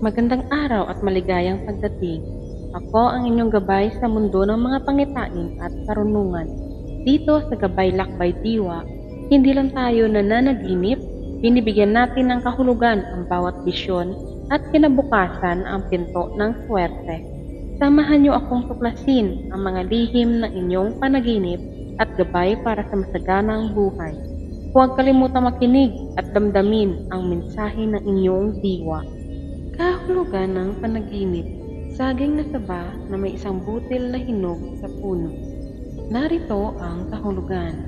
Magandang araw at maligayang pagdating. Ako ang inyong gabay sa mundo ng mga pangitain at karunungan. Dito sa Gabay Lakbay Diwa, hindi lang tayo nananaginip, binibigyan natin ng kahulugan ang bawat bisyon at kinabukasan ang pinto ng swerte. Samahan niyo akong tuklasin ang mga lihim ng inyong panaginip at gabay para sa masaganang buhay. Huwag kalimutang makinig at damdamin ang mensahe ng inyong diwa. Kahulugan ng panaginip, saging na saba na may isang butil na hinog sa puno. Narito ang kahulugan.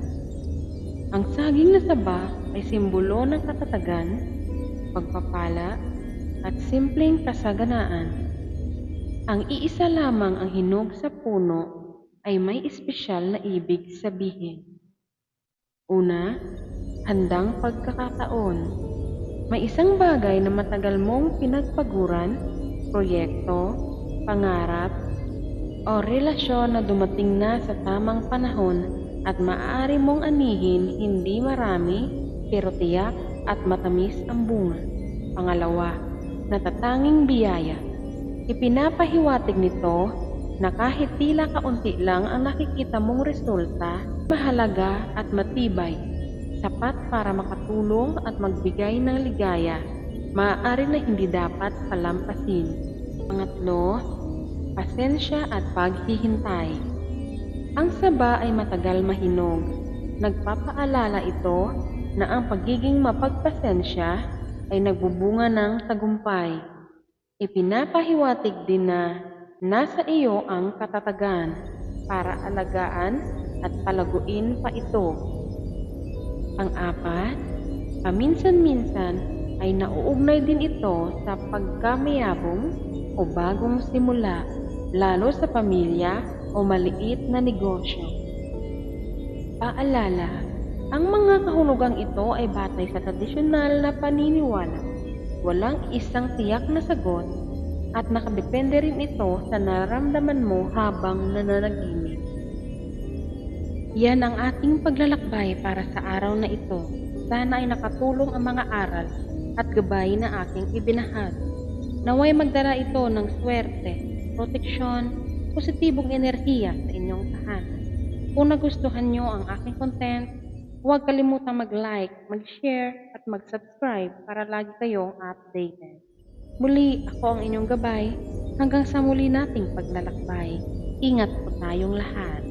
Ang saging na saba ay simbolo ng katatagan, pagpapala, at simpleng kasaganaan. Ang iisa lamang ang hinog sa puno ay may espesyal na ibig sabihin. Una, handang pagkakataon. May isang bagay na matagal mong pinagpaguran, proyekto, pangarap, o relasyon na dumating na sa tamang panahon at maaari mong anihin hindi marami pero tiyak at matamis ang bunga. Pangalawa, natatanging biyaya. Ipinapahiwatig nito na kahit tila kaunti lang ang nakikita mong resulta, mahalaga at matibay, sapat para makatulong at magbigay ng ligaya, maaari na hindi dapat palampasin. Pangatlo, pasensya at paghihintay. Ang saba ay matagal mahinog. Nagpapaalala ito na ang pagiging mapagpasensya ay nagbubunga ng tagumpay. Ipinapahiwatig din na nasa iyo ang katatagan para alagaan at palaguin pa ito. Pang-apat, paminsan-minsan ay nauugnay din ito sa pagkamayabong o bagong simula, lalo sa pamilya o maliit na negosyo. Paalala, ang mga kahulugang ito ay batay sa tradisyonal na paniniwala. Walang isang tiyak na sagot at nakadepende rin ito sa nararamdaman mo habang nananaginip. Yan ang ating paglalakbay para sa araw na ito. Sana ay nakatulong ang mga aral at gabay na aking ibinahagi. Naway magdala ito ng swerte, proteksyon, positibong enerhiya sa inyong tahanan. Kung nagustuhan nyo ang aking content, huwag kalimutang mag-like, mag-share at mag-subscribe para lagi kayong updated. Muli, ako ang inyong gabay. Hanggang sa muli nating paglalakbay. Ingat po tayong lahat.